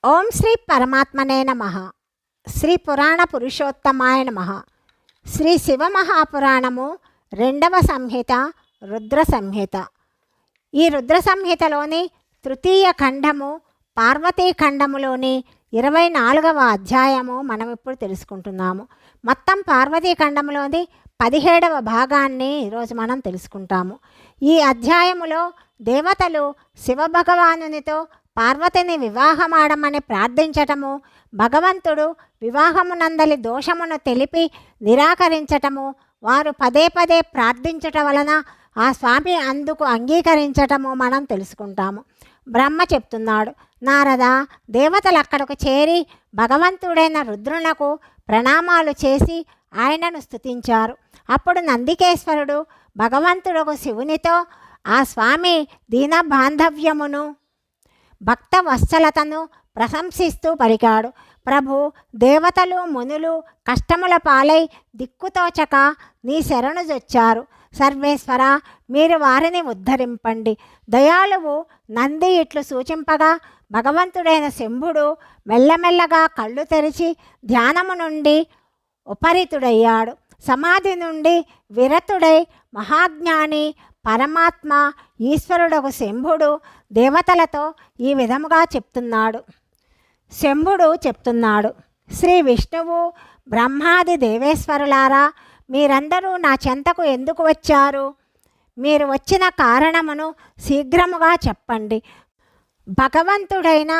ఓం శ్రీ పరమాత్మనే నమః. శ్రీ పురాణ పురుషోత్తమాయ నమః. శ్రీ శివమహాపురాణము 2వ సంహిత రుద్ర సంహిత. ఈ రుద్ర సంహితలోని తృతీయ ఖండము పార్వతీ ఖండములోని 24వ అధ్యాయము మనం ఇప్పుడు తెలుసుకుంటున్నాము. మొత్తం పార్వతీ ఖండములోని 17వ భాగాన్ని ఈరోజు మనం తెలుసుకుంటాము. ఈ అధ్యాయములో దేవతలు శివభగవానునితో పార్వతిని వివాహమాడమని ప్రార్థించటము, భగవంతుడు వివాహమునందలి దోషమును తెలిపి నిరాకరించటము, వారు పదే పదే ప్రార్థించటం వలన ఆ స్వామి అందుకు అంగీకరించటము మనం తెలుసుకుంటాము. బ్రహ్మ చెప్తున్నాడు, నారద, దేవతలు అక్కడకు చేరి భగవంతుడైన రుద్రునకు ప్రణామాలు చేసి ఆయనను స్తుతించారు. అప్పుడు నందికేశ్వరుడు భగవంతుడకు శివునితో ఆ స్వామి దీన బాంధవ్యమును భక్త వత్సలతను ప్రశంసిస్తూ పలికాడు. ప్రభు, దేవతలు మునులు కష్టముల పాలై దిక్కుతోచక నీ శరణుజొచ్చారు. సర్వేశ్వర, మీరు వారిని ఉద్ధరింపండి. దయాళువు నంది ఇట్లు సూచింపగా భగవంతుడైన శంభుడు మెల్లమెల్లగా కళ్ళు తెరిచి ధ్యానము నుండి ఉపరితుడయ్యాడు. సమాధి నుండి విరతుడై మహాజ్ఞాని పరమాత్మ ఈశ్వరుడకు శంభుడు దేవతలతో ఈ విధముగా చెప్తున్నాడు. శంభుడు చెప్తున్నాడు, శ్రీ విష్ణువు బ్రహ్మాది దేవేశ్వరులారా, మీరందరూ నా చెంతకు ఎందుకు వచ్చారు? మీరు వచ్చిన కారణమును శీఘ్రముగా చెప్పండి. భగవంతుడైన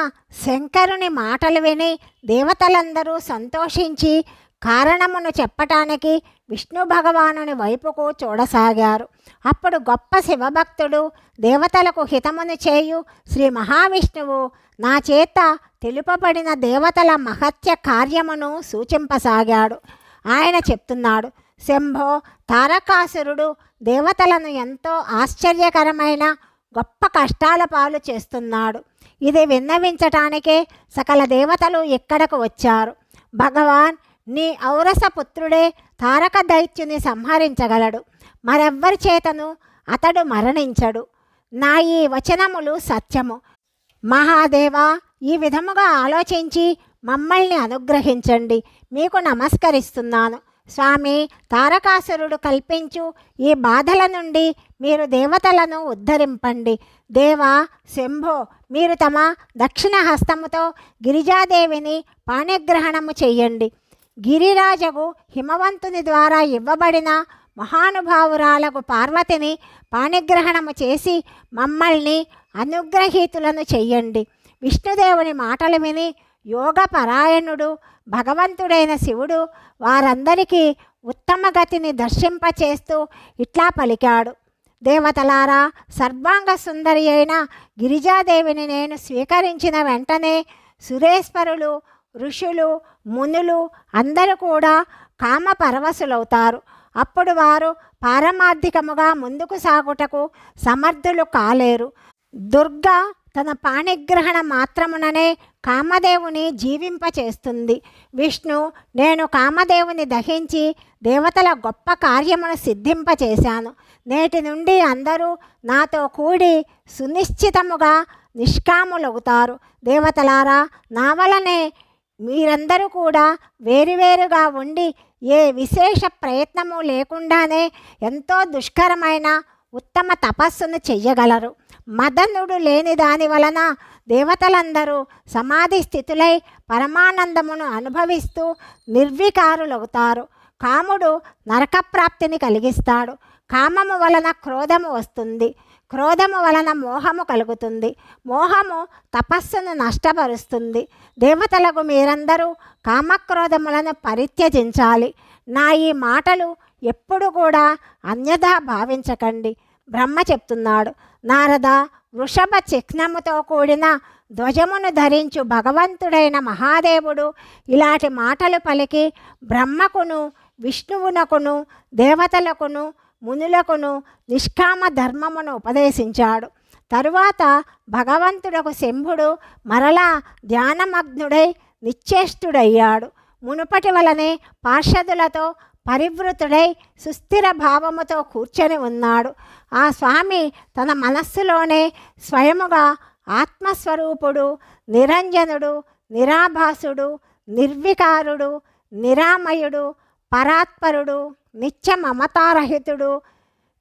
శంకరుని మాటలు విని దేవతలందరూ సంతోషించి కారణమును చెప్పటానికి విష్ణు భగవానుని వైపుకు చూడసాగారు. అప్పుడు గొప్ప శివభక్తుడు దేవతలకు హితమును చేయు శ్రీ మహావిష్ణువు నా చేత తెలుపబడిన దేవతల మహత్య కార్యమును సూచింపసాగాడు. ఆయన చెప్తున్నాడు, శంభో, తారకాసురుడు దేవతలను ఎంతో ఆశ్చర్యకరమైన గొప్ప కష్టాల పాలు చేస్తున్నాడు. ఇది విన్నవించటానికే సకల దేవతలు ఇక్కడకు వచ్చారు. భగవాన్, నీ ఔరస పుత్రుడే తారక దైత్యుని సంహరించగలడు. మరెవ్వరి చేతను అతడు మరణించడు. నా ఈ వచనములు సత్యము. మహాదేవా, ఈ విధముగా ఆలోచించి మమ్మల్ని అనుగ్రహించండి. మీకు నమస్కరిస్తున్నాను. స్వామి, తారకాసురుడు కల్పించు ఈ బాధల నుండి మీరు దేవతలను ఉద్ధరింపండి. దేవా, శంభో, మీరు తమ దక్షిణ హస్తముతో గిరిజాదేవిని పాణిగ్రహణము చెయ్యండి. గిరిరాజగు హిమవంతుని ద్వారా ఇవ్వబడిన మహానుభావురాలకు పార్వతిని పాణిగ్రహణము చేసి మమ్మల్ని అనుగ్రహీతులను చెయ్యండి. విష్ణుదేవుని మాటలు విని యోగపరాయణుడు భగవంతుడైన శివుడు వారందరికీ ఉత్తమ గతిని దర్శింపచేస్తూ ఇట్లా పలికాడు, దేవతలారా, సర్వాంగ సుందరి అయిన గిరిజాదేవిని నేను స్వీకరించిన వెంటనే సురేశ్వరులు, ఋషులు, మునులు అందరూ కూడా కామ పరవశులవుతారు. అప్పుడు వారు పారమార్థికముగా ముందుకు సాగుటకు సమర్థులు కాలేరు. దుర్గా తన పాణిగ్రహణ మాత్రముననే కామదేవుని జీవింపచేస్తుంది. విష్ణు, నేను కామదేవుని దహించి దేవతల గొప్ప కార్యమును సిద్ధింపచేశాను. నేటి నుండి అందరూ నాతో కూడి సునిశ్చితముగా నిష్కాములవుతారు. దేవతలారా, నా వలనే మీరందరూ కూడా వేరువేరుగా ఉండి ఏ విశేష ప్రయత్నము లేకుండానే ఎంతో దుష్కరమైన ఉత్తమ తపస్సును చెయ్యగలరు. మదనుడు లేని దాని వలన దేవతలందరూ సమాధి స్థితులై పరమానందమును అనుభవిస్తూ నిర్వికారులవుతారు. కాముడు నరకప్రాప్తిని కలిగిస్తాడు. కామము వలన క్రోధము వస్తుంది. క్రోధము వలన మోహము కలుగుతుంది. మోహము తపస్సును నష్టపరుస్తుంది. దేవతలకు మీరందరూ కామక్రోధములను పరిత్యజించాలి. నా ఈ మాటలు ఎప్పుడు కూడా అన్యథా భావించకండి. బ్రహ్మ చెప్తున్నాడు, నారద, వృషభ చిహ్నముతో కూడిన ధ్వజమును ధరించు భగవంతుడైన మహాదేవుడు ఇలాంటి మాటలు పలికి బ్రహ్మకును విష్ణువునకును దేవతలకును మునులకును నిష్కామ ధర్మమును ఉపదేశించాడు. తరువాత భగవంతుడకు శంభుడు మరలా ధ్యానమగ్నుడై నిశ్చేష్టుడయ్యాడు. మునుపటి వలనే పార్షదులతో పరివృతుడై సుస్థిర భావముతో కూర్చొని ఉన్నాడు. ఆ స్వామి తన మనస్సులోనే స్వయముగా ఆత్మస్వరూపుడు, నిరంజనుడు, నిరాభాసుడు, నిర్వికారుడు, నిరామయుడు, పరాత్పరుడు, నిత్య మమతారహితుడు,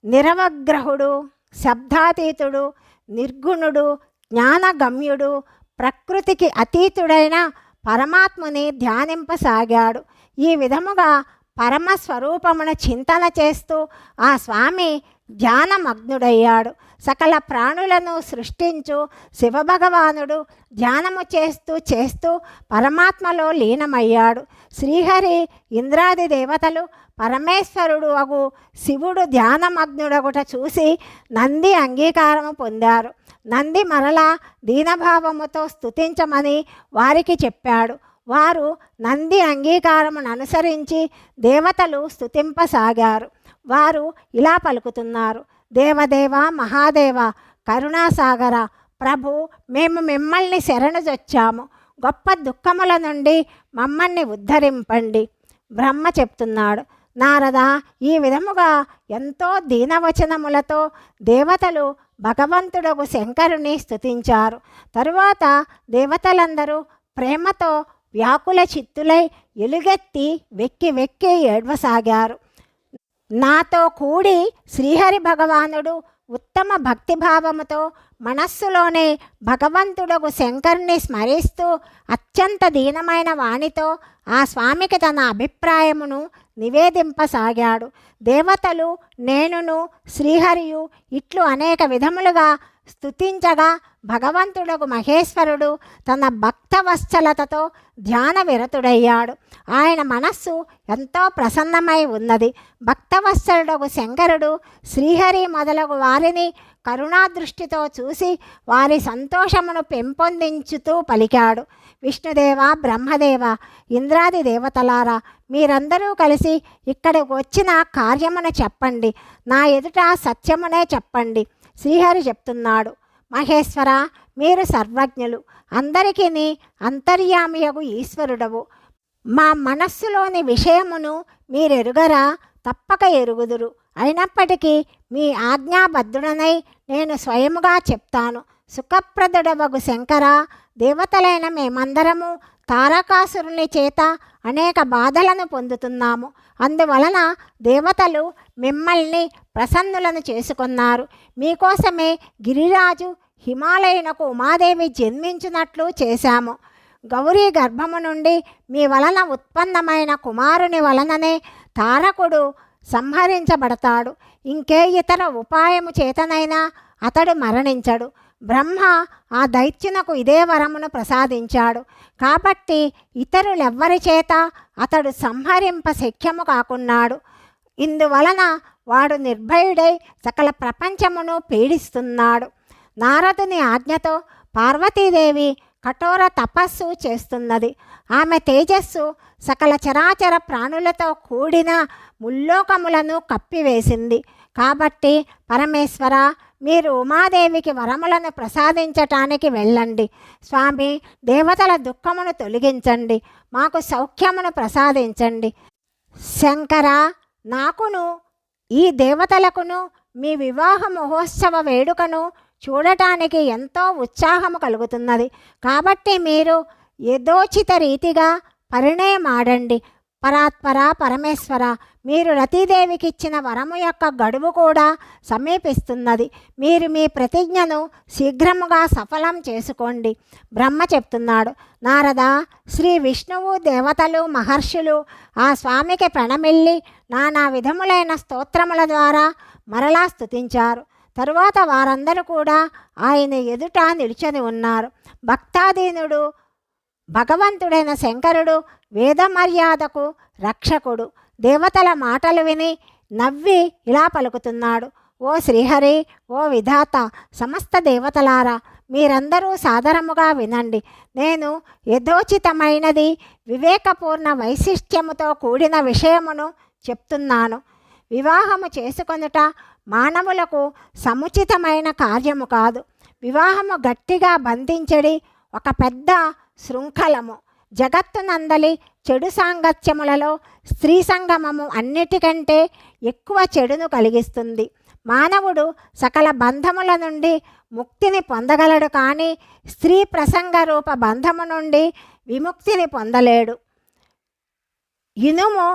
నిరవగ్రహుడు, శబ్దాతీతుడు, నిర్గుణుడు, జ్ఞానగమ్యుడు, ప్రకృతికి అతీతుడైన పరమాత్ముని ధ్యానింపసాగాడు. ఈ విధముగా పరమస్వరూపమును చింతన చేస్తూ ఆ స్వామి ధ్యానమగ్నుడయ్యాడు. సకల ప్రాణులను సృష్టించు శివభగవానుడు ధ్యానము చేస్తూ చేస్తూ పరమాత్మలో లీనమయ్యాడు. శ్రీహరి, ఇంద్రాది దేవతలు పరమేశ్వరుడు అగు శివుడు ధ్యానమగ్నుడగుట చూసి నంది అంగీకారము పొందారు. నంది మరలా దీనభావముతో స్తుతించమని వారికి చెప్పాడు. వారు నంది అంగీకారమును అనుసరించి దేవతలు స్తుతింపసాగారు. వారు ఇలా పలుకుతున్నారు: దేవదేవ, మహాదేవ, కరుణాసాగర, ప్రభు, మేము మిమ్మల్ని శరణుజొచ్చాము. గొప్ప దుఃఖముల నుండి మమ్మల్ని ఉద్ధరింపండి. బ్రహ్మ చెప్తున్నాడు: నారద, ఈ విధముగా ఎంతో దీనవచనములతో దేవతలు భగవంతుడగు శంకరుని స్తుతించారు. తరువాత దేవతలందరూ ప్రేమతో వ్యాకుల చిత్తులై ఎలుగెత్తి వెక్కి వెక్కి ఏడ్వసాగారు. నాతో కూడి శ్రీహరి భగవానుడు ఉత్తమ భక్తిభావముతో మనస్సులోనే భగవంతుడగు శంకరుని స్మరిస్తూ అత్యంత దీనమైన వాణితో ఆ స్వామికి తన అభిప్రాయమును నివేదింపసాగాడు. దేవతలు, నేనును, శ్రీహరియు ఇట్లు అనేక విధములుగా స్తుతించగా భగవంతుడగు మహేశ్వరుడు తన భక్తవత్సలతతో ధ్యాన విరతుడయ్యాడు. ఆయన మనస్సు ఎంతో ప్రసన్నమై ఉన్నది. భక్తవత్సలుడగు శంకరుడు శ్రీహరి మొదలగు వారిని కరుణాదృష్టితో చూసి వారి సంతోషమును పెంపొందించుతూ పలికాడు: విష్ణుదేవ, బ్రహ్మదేవ, ఇంద్రాది దేవతలారా, మీరందరూ కలిసి ఇక్కడికి వచ్చిన కార్యమును చెప్పండి. నా ఎదుట సత్యమునే చెప్పండి. శ్రీహరి చెప్తున్నాడు: మహేశ్వర, మీరు సర్వజ్ఞులు, అందరికీ అంతర్యామియగు ఈశ్వరుడవు. మా మనస్సులోని విషయమును మీరెరుగరా? తప్పక ఎరుగుదురు. అయినప్పటికీ మీ ఆజ్ఞాబద్ధుడనై నేను స్వయముగా చెప్తాను. సుఖప్రదుడవగు శంకర, దేవతలైన మేమందరము తారకాసురుని చేత అనేక బాధలను పొందుతున్నాము. అందువలన దేవతలు మిమ్మల్ని ప్రసన్నులను చేసుకున్నారు. మీకోసమే గిరిరాజు హిమాలయునకు ఉమాదేవి జన్మించినట్లు చేశాము. గౌరీ గర్భము నుండి మీ వలన ఉత్పన్నమైన కుమారుని వలననే తారకుడు సంహరించబడతాడు. ఇంకే ఇతర ఉపాయము చేతనైనా అతడు మరణించడు. బ్రహ్మ ఆ దైత్యునకు ఇదే వరమును ప్రసాదించాడు. కాబట్టి ఇతరులెవ్వరి చేత అతడు సంహరింప శక్యము కాకున్నాడు. ఇందువలన వాడు నిర్భయుడై సకల ప్రపంచమును పీడిస్తున్నాడు. నారదుని ఆజ్ఞతో పార్వతీదేవి కఠోర తపస్సు చేస్తున్నది. ఆమె తేజస్సు సకల చరాచర ప్రాణులతో కూడిన ముల్లోకములను కప్పివేసింది. కాబట్టి పరమేశ్వర, మీరు ఉమాదేవికి వరములను ప్రసాదించటానికి వెళ్ళండి. స్వామి, దేవతల దుఃఖమును తొలగించండి, మాకు సౌఖ్యమును ప్రసాదించండి. శంకర, నాకును ఈ దేవతలకును మీ వివాహ మహోత్సవ వేడుకను చూడటానికి ఎంతో ఉత్సాహము కలుగుతున్నది. కాబట్టి మీరు యథోచిత రీతిగా పరిణయమాడండి. పరాత్పర, పరమేశ్వర, మీరు రతీదేవికి ఇచ్చిన వరము యొక్క గడువు కూడా సమీపిస్తున్నది. మీరు మీ ప్రతిజ్ఞను శీఘ్రముగా సఫలం చేసుకోండి. బ్రహ్మ చెప్తున్నాడు: నారద, శ్రీ విష్ణువు, దేవతలు, మహర్షులు ఆ స్వామికి ప్రణమిల్లి నానా విధములైన స్తోత్రముల ద్వారా మరలా స్తుతించారు. తరువాత వారందరూ కూడా ఆయన ఎదుట నిలుచొని ఉన్నారు. భక్తాధీనుడు భగవంతుడైన శంకరుడు వేద మర్యాదకు రక్షకుడు. దేవతల మాటలు విని నవ్వి ఇలా పలుకుతున్నాడు: ఓ శ్రీహరి, ఓ విధాత, సమస్త దేవతలారా, మీరందరూ సాదరముగా వినండి. నేను యథోచితమైనది వివేకపూర్ణ వైశిష్ట్యముతో కూడిన విషయమును చెప్తున్నాను. వివాహము చేసుకొనుట మానవులకు సముచితమైన కార్యము కాదు. వివాహము గట్టిగా బంధించడి ఒక పెద్ద శృంఖలము. జగత్తునందలి చెడు సాంగత్యములలో స్త్రీ సంగమము అన్నిటికంటే ఎక్కువ చెడును కలిగిస్తుంది. మానవుడు సకల బంధముల నుండి ముక్తిని పొందగలడు, కానీ స్త్రీ ప్రసంగ రూప బంధము నుండి విముక్తిని పొందలేడు. ఇనుము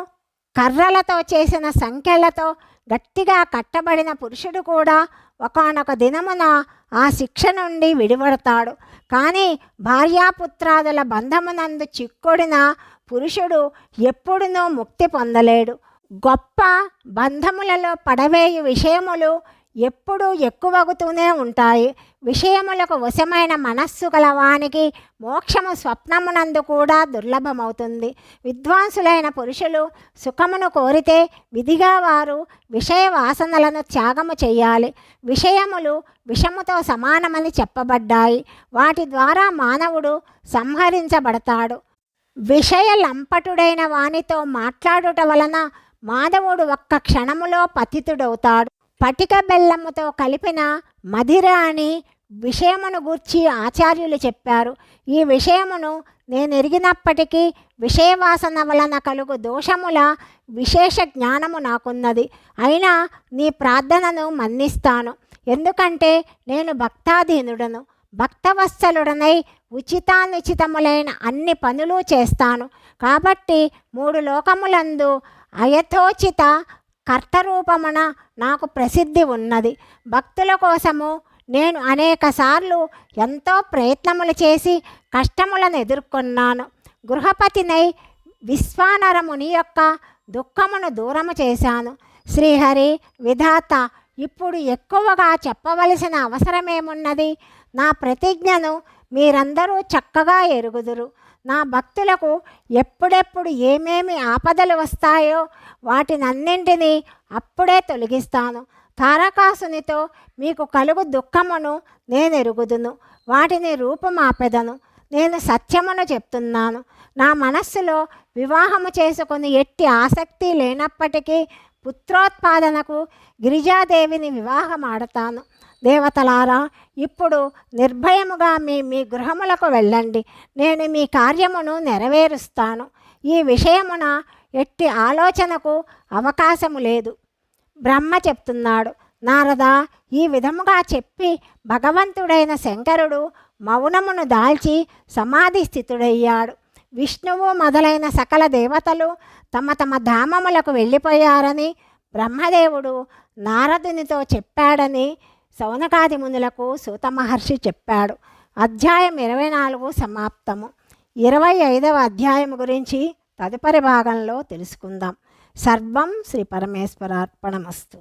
కర్రలతో చేసిన సంకెళ్లతో గట్టిగా కట్టబడిన పురుషుడు కూడా ఒకానొక దినమున ఆ శిక్ష నుండి విడిపడతాడు. కానీ భార్యాపుత్రాదుల బంధమునందు చిక్కుడిన పురుషుడు ఎప్పుడునూ ముక్తి పొందలేడు. గొప్ప బంధములలో పడవేయు విషయములు ఎప్పుడూ ఎక్కువగుతూనే ఉంటాయి. విషయములకు వశమైన మనస్సు గలవానికి మోక్షము స్వప్నమునందు కూడా దుర్లభమవుతుంది. విద్వాంసులైన పురుషులు సుఖమును కోరితే విధిగా వారు విషయ వాసనలను త్యాగము చేయాలి. విషయములు విషముతో సమానమని చెప్పబడ్డాయి. వాటి ద్వారా మానవుడు సంహరించబడతాడు. విషయ లంపటుడైన వానితో మాట్లాడుట వలన మానవుడు ఒక్క క్షణములో పతితుడవుతాడు. పటిక బెల్లముతో కలిపిన మదిర అని విషయమును గూర్చి ఆచార్యులు చెప్పారు. ఈ విషయమును నేను ఎరిగినప్పటికీ విషయవాసన వలన కలుగు దోషముల విశేష జ్ఞానము నాకున్నది. అయినా నీ ప్రార్థనను మన్నిస్తాను. ఎందుకంటే నేను భక్తాధీనుడను. భక్తవత్సలుడనై ఉచితానుచితములైన అన్ని పనులు చేస్తాను. కాబట్టి 3 లోకములందు అయథోచిత కర్తరూపమున నాకు ప్రసిద్ధి ఉన్నది. భక్తుల కోసము నేను అనేకసార్లు ఎంతో ప్రయత్నములు చేసి కష్టములను ఎదుర్కొన్నాను. గృహపతినై విశ్వానరముని యొక్క దుఃఖమును దూరము చేశాను. శ్రీహరి విధాత, ఇప్పుడు ఎక్కువగా చెప్పవలసిన అవసరమేమున్నది? నా ప్రతిజ్ఞను మీరందరూ చక్కగా ఎరుగుదురు. నా భక్తులకు ఎప్పుడెప్పుడు ఏమేమి ఆపదలు వస్తాయో వాటినన్నింటినీ అప్పుడే తొలగిస్తాను. తారకాసునితో మీకు కలుగు దుఃఖమును నేను ఎరుగుదును. వాటిని రూపుమాపెదను. నేను సత్యమును చెప్తున్నాను. నా మనస్సులో వివాహము చేసుకుని ఎట్టి ఆసక్తి లేనప్పటికీ పుత్రోత్పాదనకు గిరిజాదేవిని వివాహమాడతాను. దేవతలారా, ఇప్పుడు నిర్భయముగా మీ గృహములకు వెళ్ళండి. నేను మీ కార్యమును నెరవేరుస్తాను. ఈ విషయమున ఎట్టి ఆలోచనకు అవకాశము లేదు. బ్రహ్మ చెప్తున్నాడు. నారద, ఈ విధముగా చెప్పి భగవంతుడైన శంకరుడు మౌనమును దాల్చి సమాధి స్థితుడయ్యాడు. విష్ణువు మొదలైన సకల దేవతలు తమ తమ ధామములకు వెళ్ళిపోయారని బ్రహ్మదేవుడు నారదునితో చెప్పాడని సౌనకాది మునులకు సూత మహర్షి చెప్పాడు. అధ్యాయం 24 సమాప్తము. 25వ అధ్యాయం గురించి తదుపరి భాగంలో తెలుసుకుందాం. సర్వం శ్రీ పరమేశ్వరార్పణమస్తు.